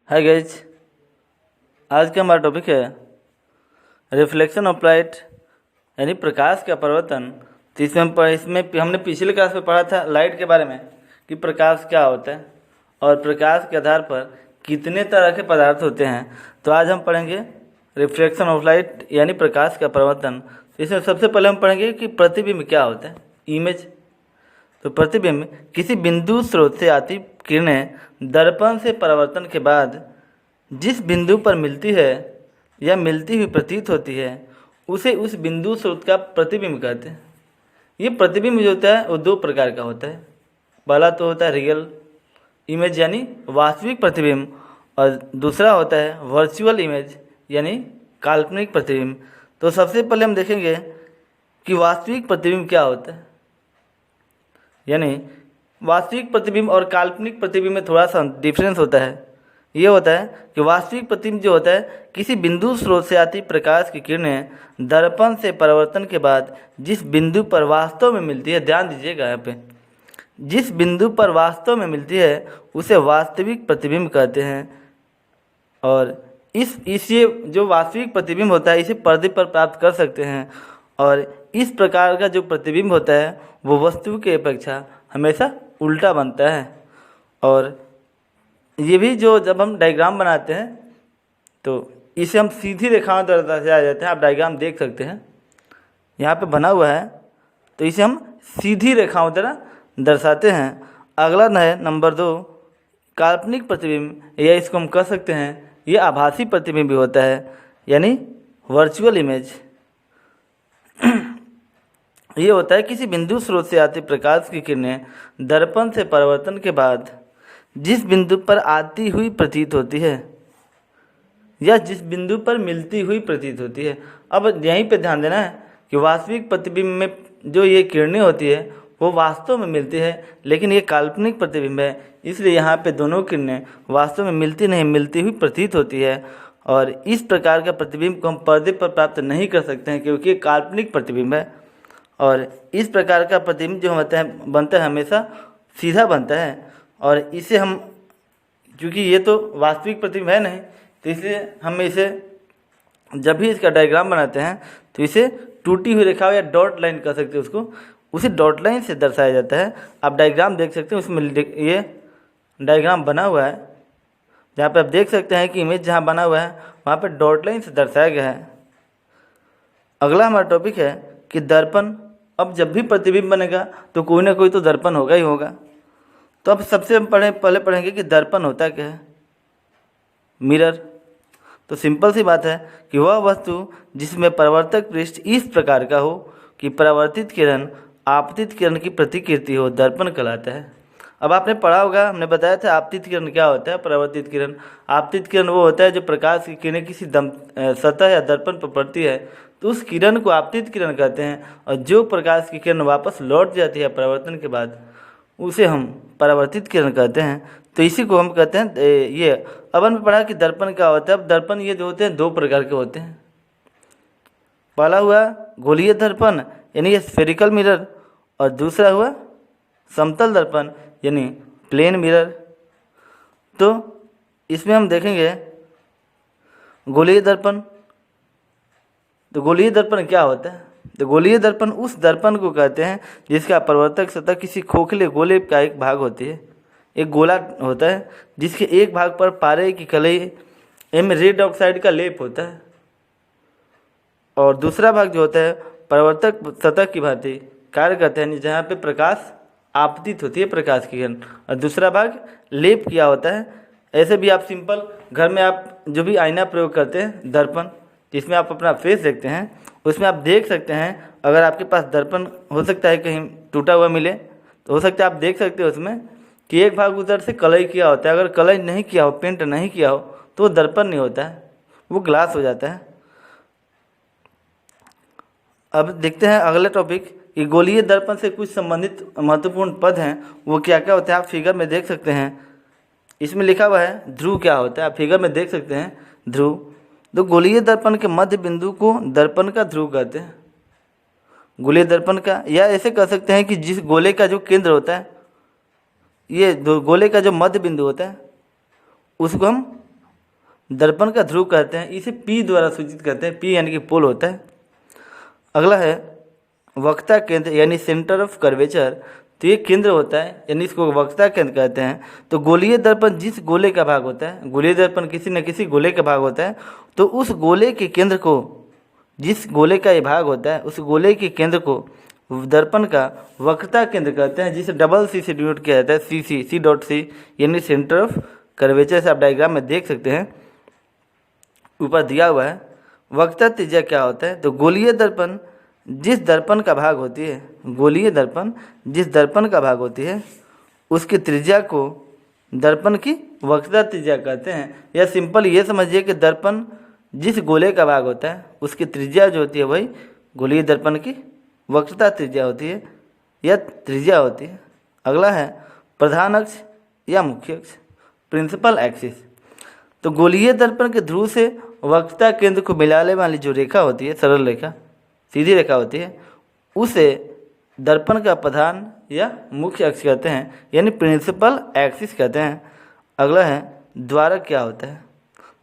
Hi guys, आज का हमारा टॉपिक है रिफ्लेक्शन ऑफ लाइट यानी प्रकाश का परावर्तन। तो इसमें हमने पिछले क्लास में पढ़ा था लाइट के बारे में कि प्रकाश क्या होता है और प्रकाश के आधार पर कितने तरह के पदार्थ होते हैं। तो आज हम पढ़ेंगे रिफ्लेक्शन ऑफ लाइट यानी प्रकाश का परावर्तन। इसमें सबसे पहले हम पढ़ेंगे कि प्रतिबिंब क्या होता है, इमेज। तो प्रतिबिंब किसी बिंदु स्रोत से आती किरणें दर्पण से परावर्तन के बाद जिस बिंदु पर मिलती है या मिलती हुई प्रतीत होती है उसे उस बिंदु स्रोत का प्रतिबिंब कहते हैं। ये प्रतिबिंब जो होता है वो दो प्रकार का होता है। पहला तो होता है रियल इमेज यानी वास्तविक प्रतिबिंब, और दूसरा होता है वर्चुअल इमेज यानी काल्पनिक प्रतिबिंब। तो सबसे पहले हम देखेंगे कि वास्तविक प्रतिबिंब क्या होता है। यानी वास्तविक प्रतिबिंब और काल्पनिक प्रतिबिंब में थोड़ा सा डिफरेंस होता है। ये होता है कि वास्तविक प्रतिबिंब जो होता है किसी बिंदु स्रोत से आती प्रकाश की किरणें दर्पण से परावर्तन के बाद जिस बिंदु पर वास्तव में मिलती है, ध्यान दीजिएगा यहाँ पे, जिस बिंदु पर वास्तव में मिलती है उसे वास्तविक प्रतिबिंब कहते हैं। और इसे जो वास्तविक प्रतिबिंब होता है इसे पर्दे पर प्राप्त कर सकते हैं। और इस प्रकार का जो प्रतिबिंब होता है वो वस्तु की अपेक्षा हमेशा उल्टा बनता है। और ये भी जो जब हम डायग्राम बनाते हैं तो इसे हम सीधी रेखाओं द्वारा दर्शाया जाते हैं। आप डायग्राम देख सकते हैं यहाँ पे बना हुआ है, तो इसे हम सीधी रेखाओं द्वारा दर्शाते हैं। अगला है नंबर 2 काल्पनिक प्रतिबिंब, या इसको हम कह सकते हैं ये आभासी प्रतिबिंब भी होता है यानी वर्चुअल इमेज। ये होता है किसी बिंदु स्रोत से आती प्रकाश की किरणें दर्पण से परावर्तन के बाद जिस बिंदु पर आती हुई प्रतीत होती है या जिस बिंदु पर मिलती हुई प्रतीत होती है। अब यहीं पे ध्यान देना है कि वास्तविक प्रतिबिंब में जो ये किरणें होती है वो वास्तव में मिलती है, लेकिन ये काल्पनिक प्रतिबिंब है, इसलिए यहाँ पे दोनों किरणें वास्तव में मिलती नहीं, मिलती हुई प्रतीत होती है। और इस प्रकार का प्रतिबिंब को हम पर्दे पर प्राप्त नहीं कर सकते हैं क्योंकि ये काल्पनिक प्रतिबिंब है। और इस प्रकार का प्रतिबिंब जो बनता है हमेशा सीधा बनता है। और इसे हम, क्योंकि ये तो वास्तविक प्रतिबिंब है नहीं, तो इसलिए हम इसे जब भी इसका डायग्राम बनाते हैं तो इसे टूटी हुई रेखा या डॉट लाइन कह सकते हैं, उसको उसी डॉट लाइन से दर्शाया जाता है। आप डायग्राम देख सकते हैं, उसमें ये डायग्राम बना हुआ है जहाँ पे आप देख सकते हैं कि इमेज जहाँ बना हुआ है वहाँ पे डॉट लाइन से दर्शाया गया है। अगला हमारा टॉपिक है कि दर्पण। अब जब भी प्रतिबिंब बनेगा तो कोई ना कोई तो दर्पण होगा ही होगा। तो अब सबसे पहले पढ़ेंगे कि दर्पण होता क्या है। मिरर। तो सिंपल सी बात है कि वह वस्तु जिसमें परावर्तक पृष्ठ इस प्रकार का हो कि परावर्तित किरण आपतित किरण की प्रतिकृति हो, दर्पण कहलाता है। अब आपने पढ़ा होगा, हमने बताया था आपतित किरण क्या होता है, परावर्तित किरण। आपतित किरण वो होता है जो प्रकाश की किरणें किसी सतह या दर्पण पर पड़ती है तो उस किरण को आपतित किरण कहते हैं। और जो प्रकाश की किरण वापस लौट जाती है परावर्तन के बाद उसे हम परावर्तित किरण कहते हैं। तो इसी को हम कहते हैं ये। अब हमने पढ़ा कि दर्पण क्या होता है। अब दर्पण ये जो होते हैं दो प्रकार के होते हैं। पहला हुआ गोलीय दर्पण यानी ये स्फेरिकल मिरर, और दूसरा हुआ समतल दर्पण यानी प्लेन मिरर। तो इसमें हम देखेंगे गोलीय दर्पण। तो गोलीय दर्पण क्या होता है। तो गोलीय दर्पण उस दर्पण को कहते हैं जिसका परावर्तक सतह किसी खोखले गोले का एक भाग होती है। एक गोला होता है जिसके एक भाग पर पारे की कलई में रेड ऑक्साइड का लेप होता है, और दूसरा भाग जो होता है परावर्तक सतह की भांति कार्य करते हैं जहाँ पे प्रकाश आपतित होती है प्रकाश की किरण, और दूसरा भाग लेप किया होता है। ऐसे भी आप सिंपल घर में आप जो भी आईना प्रयोग करते हैं दर्पण, जिसमें आप अपना फेस देखते हैं, उसमें आप देख सकते हैं। अगर आपके पास दर्पण हो सकता है कहीं टूटा हुआ मिले तो हो सकता है आप देख सकते हो उसमें कि एक भाग उधर से कलई किया होता है। अगर कलई नहीं किया हो, पेंट नहीं किया हो तो वो दर्पण नहीं होता है, वो ग्लास हो जाता है। अब देखते हैं अगला टॉपिक कि गोलीय दर्पण से कुछ संबंधित महत्वपूर्ण पद हैं, वो क्या क्या होते हैं। आप फिगर में देख सकते हैं, इसमें लिखा हुआ है ध्रुव क्या होता है। आप फिगर में देख सकते हैं ध्रुव। तो गोलीय दर्पण के मध्य बिंदु को दर्पण का ध्रुव कहते हैं। गोलीय दर्पण का, या ऐसे कह सकते हैं कि जिस गोले का जो केंद्र होता है, ये गोले का जो मध्य बिंदु होता है उसको हम दर्पण का ध्रुव कहते हैं, इसे P द्वारा सूचित करते हैं। P यानी कि पोल होता है। अगला है वक्ता केंद्र यानी सेंटर ऑफ कर्वेचर। तो ये केंद्र होता है, यानी इसको वक्ता केंद्र कहते हैं। तो गोलीय दर्पण जिस गोले का भाग होता है, गोलीय दर्पण किसी न किसी गोले का भाग होता है, तो उस गोले के केंद्र को, जिस गोले का ये भाग होता है, उस गोले के केंद्र को दर्पण का वक्रता केंद्र कहते हैं, जिसे डबल सी से डिनोट किया जाता है, सी डॉट सी, यानी सेंटर ऑफ कर्वेचर से आप डायग्राम में देख सकते हैं, ऊपर दिया हुआ है। वक्रता त्रिज्या क्या होता है? तो गोलीय दर्पण जिस दर्पण का भाग होती है, गोलीय दर्पण जिस दर्पण का भाग होती है, उसकी त्रिज्या को दर्पण की वक्रता त्रिज्या कहते हैं। या सिंपल ये समझिए कि दर्पण जिस गोले का भाग होता है, उसकी त्रिज्या जो होती है वही गोलीय दर्पण की वक्रता त्रिज्या होती है या त्रिज्या होती है। अगला है प्रधान अक्ष या मुख्य अक्ष, प्रिंसिपल एक्सिस। तो गोलीय दर्पण के ध्रुव से वक्रता केंद्र को मिलाने वाली जो रेखा होती है, सरल रेखा, सीधी रेखा होती है, उसे दर्पण का प्रधान या मुख्य अक्ष कहते हैं, यानी प्रिंसिपल एक्सिस कहते हैं। अगला है द्वारक क्या होता है?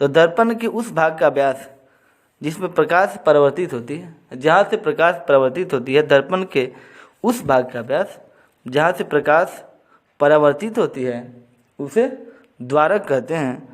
तो दर्पण के उस भाग का व्यास जिसमें प्रकाश परावर्तित होती है, जहाँ से प्रकाश परावर्तित होती है, दर्पण के उस भाग का व्यास जहाँ से प्रकाश परावर्तित होती है, उसे द्वारक कहते हैं।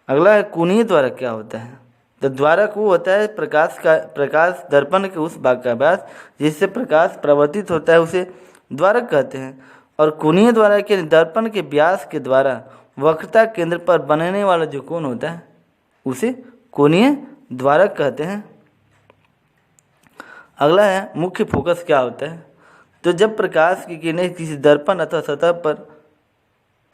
अगला है कोणीय द्वारक क्या होता है? तो द्वारक वो होता है प्रकाश दर्पण के उस भाग का व्यास जिससे प्रकाश परावर्तित होता है, उसे द्वारक कहते हैं। और कोणीय द्वारक के दर्पण के व्यास के द्वारा वक्रता केंद्र पर बनने वाला जो कोण होता है, उसे कोणीय द्वारक कहते हैं। अगला है मुख्य फोकस क्या होता है? तो जब प्रकाश की किरणें किसी दर्पण अथवा सतह पर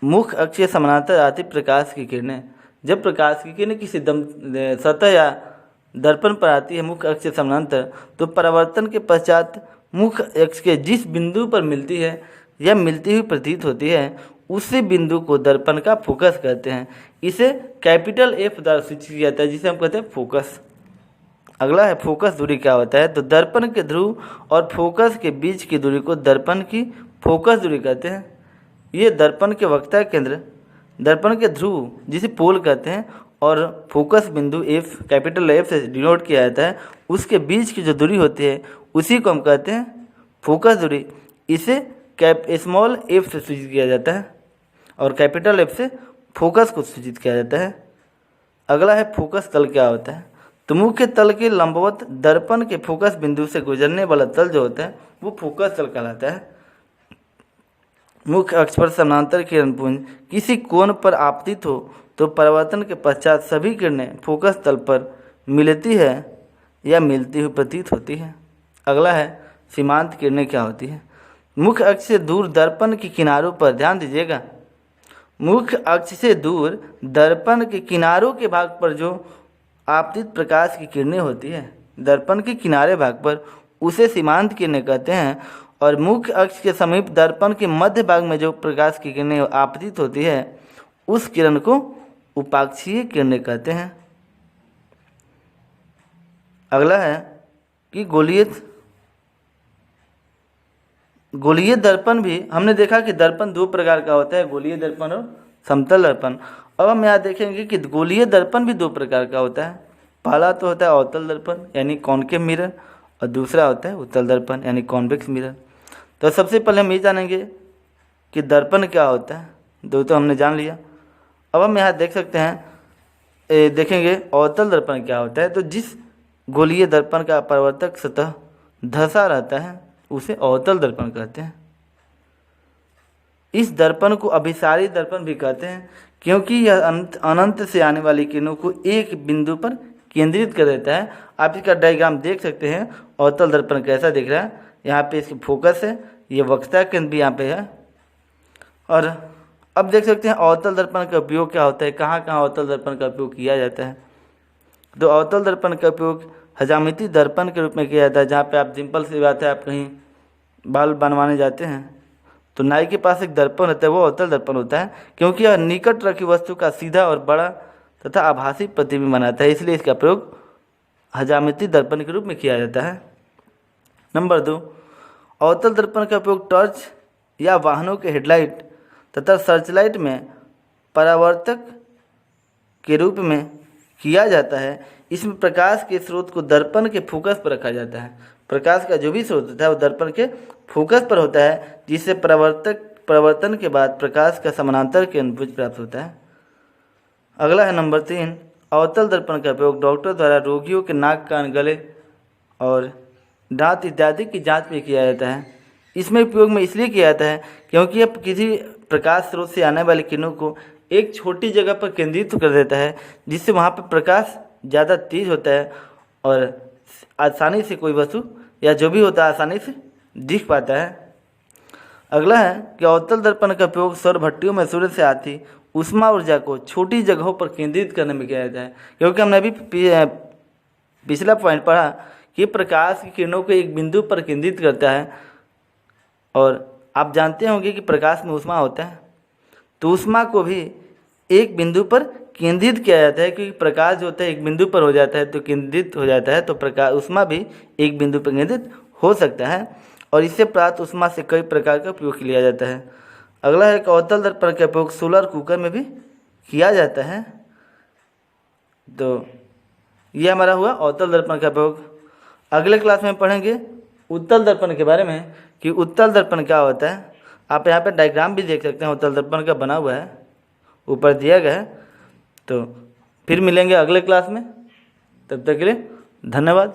मुख्य अक्ष के समानांतर आती, प्रकाश की किरणें जब प्रकाश की किरणें किसी सतह या दर्पण पर आती है मुख्य अक्ष के समानांतर, तो परावर्तन के पश्चात मुख्य अक्ष के जिस बिंदु पर मिलती है या मिलती हुई प्रतीत होती है, उसी बिंदु को दर्पण का फोकस कहते हैं। इसे कैपिटल F द्वारा सूचित किया जाता है, जिसे हम कहते हैं फोकस। अगला है फोकस दूरी क्या होता है? तो दर्पण के ध्रुव और फोकस के बीच की दूरी को दर्पण की फोकस दूरी कहते हैं। ये दर्पण के वक्रता केंद्र, दर्पण के ध्रुव जिसे पोल कहते हैं, और फोकस बिंदु F कैपिटल F से डिनोट किया जाता है, उसके बीच की जो दूरी होती है उसी को हम कहते हैं फोकस दूरी। इसे स्मॉल f से सूचित किया जाता है और कैपिटल F से फोकस को सूचित किया जाता है। अगला है फोकस तल क्या होता है? तो मुख्य तल के लंबवत दर्पण के फोकस बिंदु से गुजरने वाला तल जो होता है वो फोकस तल कहलाता है। मुख्य अक्ष पर समानांतर किरण पुंज किसी कोण पर आपतित हो तो परावर्तन के पश्चात सभी किरणें फोकस तल पर मिलती है या मिलती हुई प्रतीत होती है। अगला है सीमांत किरणें क्या होती है? मुख्य अक्ष से दूर दर्पण के किनारों पर, ध्यान दीजिएगा, मुख्य अक्ष से दूर दर्पण के किनारों के भाग पर जो आपतित प्रकाश की किरणें होती है, दर्पण के किनारे भाग पर, उसे सीमांत किरणें कहते हैं। और मुख्य अक्ष के समीप दर्पण के मध्य भाग में जो प्रकाश की किरणें आपतित होती है, उस किरण को उपाक्षीय किरणें कहते हैं। अगला है कि गोलीय दर्पण भी हमने देखा कि दर्पण दो प्रकार का होता है, गोलीय दर्पण और समतल दर्पण। अब हम यहाँ देखेंगे कि गोलीय दर्पण भी दो प्रकार का होता है। पहला तो होता है अवतल दर्पण यानी कॉनकेव मिरर, और दूसरा होता है उत्तल दर्पण यानी कॉन्वेक्स मिरर। तो सबसे पहले हम ये जानेंगे कि दर्पण क्या होता है, दो तो हमने जान लिया। अब हम यहाँ देख सकते हैं, देखेंगे अवतल दर्पण क्या होता है। तो जिस गोलीय दर्पण का परावर्तक सतह धंसा रहता है उसे अवतल दर्पण कहते हैं। इस दर्पण को अभिसारी दर्पण भी कहते हैं, क्योंकि यह अनंत से आने वाली किरणों को एक बिंदु पर केंद्रित कर देता है। आप इसका डायग्राम देख सकते हैं, अवतल दर्पण कैसा दिख रहा है। यहाँ पे इसकी फोकस है, ये वक्रता केंद्र भी यहाँ पे है। और अब देख सकते हैं अवतल दर्पण का उपयोग क्या होता है, कहाँ कहाँ अवतल दर्पण का उपयोग किया जाता है। तो अवतल दर्पण का उपयोग हजामिती दर्पण के रूप में किया जाता है, जहाँ पे आप सिंपल सी बात है, आप कहीं बाल बनवाने जाते हैं तो नाई के पास एक दर्पण होता है, वो अवतल दर्पण होता है, क्योंकि यह निकट रखी वस्तु का सीधा और बड़ा तथा आभासी प्रतिबिंब बनाता है, इसलिए इसका प्रयोग हजामिती दर्पण के रूप में किया जाता है। नंबर 2, अवतल दर्पण का उपयोग टॉर्च या वाहनों के हेडलाइट तथा सर्चलाइट में परावर्तक के रूप में किया जाता है, इसमें प्रकाश के स्रोत को दर्पण के फोकस पर रखा जाता है। प्रकाश का जो भी स्रोत होता है वो दर्पण के फोकस पर होता है, जिससे प्रवर्तन के बाद प्रकाश का समानांतर के अनुभुज प्राप्त होता है। अगला है नंबर 3, अवतल दर्पण का उपयोग डॉक्टर द्वारा रोगियों के नाक, कान, गले और दांत इत्यादि की जांच में किया जाता है। इसमें उपयोग में इसलिए किया जाता है क्योंकि यह किसी प्रकाश स्रोत से आने वाली किरणों को एक छोटी जगह पर केंद्रित कर देता है, जिससे वहाँ पर प्रकाश ज़्यादा तेज होता है और आसानी से कोई वस्तु या जो भी होता है आसानी से दिख पाता है। अगला है कि अवतल दर्पण का उपयोग सौर भट्टियों में सूर्य से आती ऊष्मा ऊर्जा को छोटी जगहों पर केंद्रित करने में किया जाता है, क्योंकि हमने अभी पिछला पॉइंट पढ़ा कि प्रकाश की किरणों को एक बिंदु पर केंद्रित करता है, और आप जानते होंगे कि प्रकाश में ऊष्मा होता है, तो ऊष्मा को भी एक बिंदु पर केंद्रित किया जाता है, क्योंकि प्रकाश जो होता है एक बिंदु पर हो जाता है तो केंद्रित हो जाता है, तो प्रकाश ऊष्मा भी एक बिंदु पर केंद्रित हो सकता है, और इससे प्राप्त ऊष्मा से कई प्रकार का उपयोग किया जाता है। अगला है कि अवतल दर्पण का उपयोग सोलर कुकर में भी किया जाता है। तो ये हमारा हुआ अवतल दर्पण का उपयोग। अगले क्लास में पढ़ेंगे उत्तल दर्पण के बारे में कि उत्तल दर्पण क्या होता है। आप यहाँ पे डायग्राम भी देख सकते हैं, उत्तल दर्पण का बना हुआ है, ऊपर दिया गया है। तो फिर मिलेंगे अगले क्लास में, तब तक के लिए धन्यवाद।